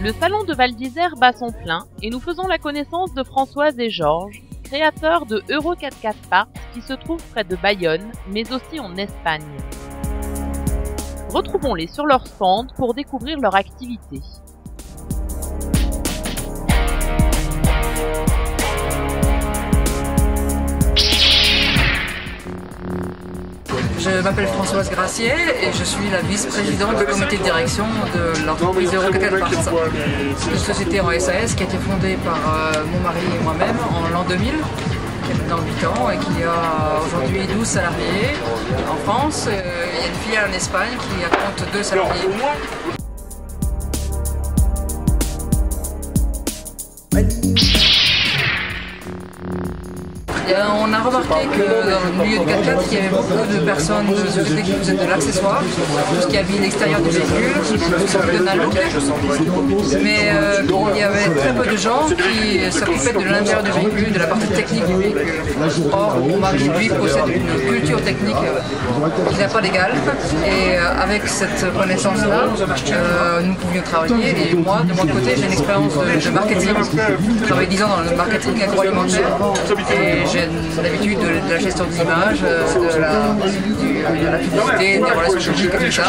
Le salon de Val d'Isère bat son plein et nous faisons la connaissance de Françoise et Georges, créateurs de Euro 4x4 Parts qui se trouve près de Bayonne, mais aussi en Espagne. Retrouvons-les sur leur stand pour découvrir leur activité. Je m'appelle Françoise Gracier et je suis la vice-présidente du comité de direction de l'entreprise Euro 4x4 Parts. C'est une société en SAS qui a été fondée par mon mari et moi-même en l'an 2000, qui a maintenant 8 ans et qui a aujourd'hui 12 salariés en France. Il y a une filiale en Espagne qui compte 2 salariés. On a remarqué que dans le milieu de 4x4, il y avait beaucoup de personnes, de sociétés qui faisaient de l'accessoire, tout ce qui habille l'extérieur du véhicule, tout ce qui donne un look. Mais il y avait très peu de gens qui s'occupaient de l'intérieur du véhicule, de la partie technique du véhicule. Or, mon mari, lui, possède une culture technique qui n'est pas légale. Et avec cette connaissance-là, nous pouvions travailler. Et moi, de mon côté, j'ai une expérience de marketing. J'ai travaillé 10 ans dans le marketing agroalimentaire. Et j'ai l'habitude de la gestion des images, de la publicité, des relations publiques et tout ça.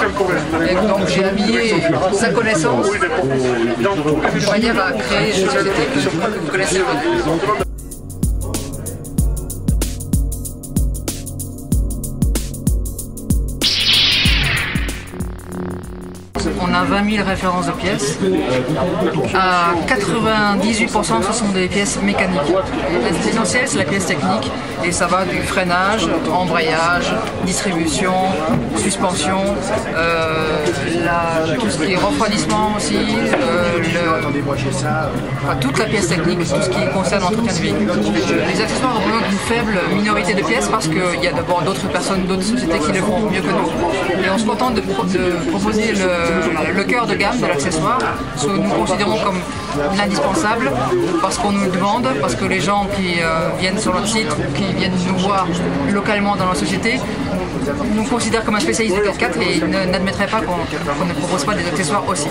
Et donc j'ai habillé sa connaissance de manière à créer une société que vous connaissez. On a 20 000 références de pièces. À 98%, ce sont des pièces mécaniques. L'essentiel, c'est la pièce technique. Et ça va du freinage, embrayage, distribution, suspension, tout ce qui est refroidissement aussi, toute la pièce technique, tout ce qui concerne l'entretien du véhicule. Les accessoires représentent une faible minorité de pièces parce qu'il y a d'abord d'autres personnes, d'autres sociétés qui le font mieux que nous. Et on se contente de proposer le cœur de gamme de l'accessoire, ce que nous considérons comme l'indispensable, parce qu'on nous le demande, parce que les gens qui viennent sur notre site, qui viennent nous voir localement dans la société, nous considèrent comme un spécialiste de 4x4 et n'admettraient pas qu'on ne propose pas des accessoires aussi.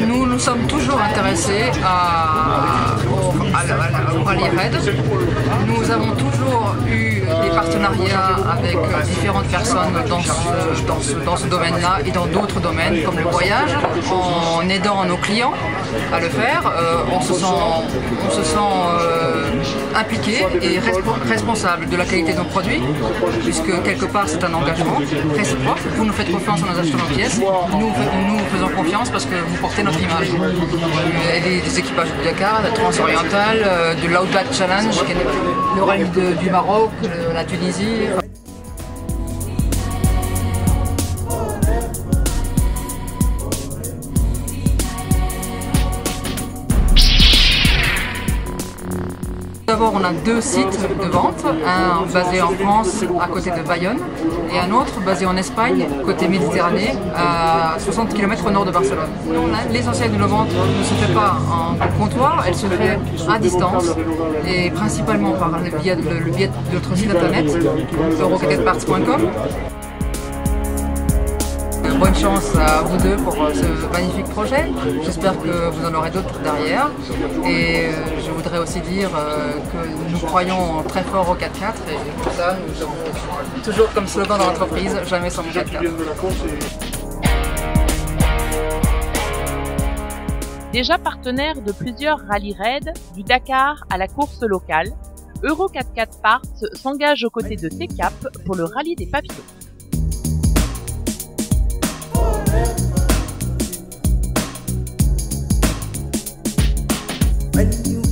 Nous sommes toujours intéressés au rallye raid. Nous avons toujours eu des partenariats avec différentes personnes dans ce domaine-là et dans d'autres domaines comme le voyage, en aidant nos clients à le faire. On se sent impliqué et responsable de la qualité de nos produits, puisque quelque part c'est un engagement réciproque. Vous nous faites confiance en nous achetant nos pièces, nous faisons confiance parce que vous portez notre image. Il y a des équipages du Dakar, de Transoriental, de l'Outback Challenge, qui est le rallye du Maroc, la Tunisie. D'abord, on a 2 sites de vente, un basé en France à côté de Bayonne et un autre basé en Espagne, côté Méditerranée, à 60 km au nord de Barcelone. L'essentiel de nos ventes ne se fait pas en comptoir, elle se fait à distance et principalement par le biais de notre site internet euro4x4parts.com. Bonne chance à vous deux pour ce magnifique projet. J'espère que vous en aurez d'autres derrière. Et je voudrais aussi dire que nous croyons très fort au 4x4 et pour ça, nous avons toujours comme slogan dans l'entreprise, jamais sans 4x4. Déjà partenaire de plusieurs rallye raids, du Dakar à la course locale, Euro 4x4 Parts s'engage aux côtés de TCAP pour le rallye des papillons. When you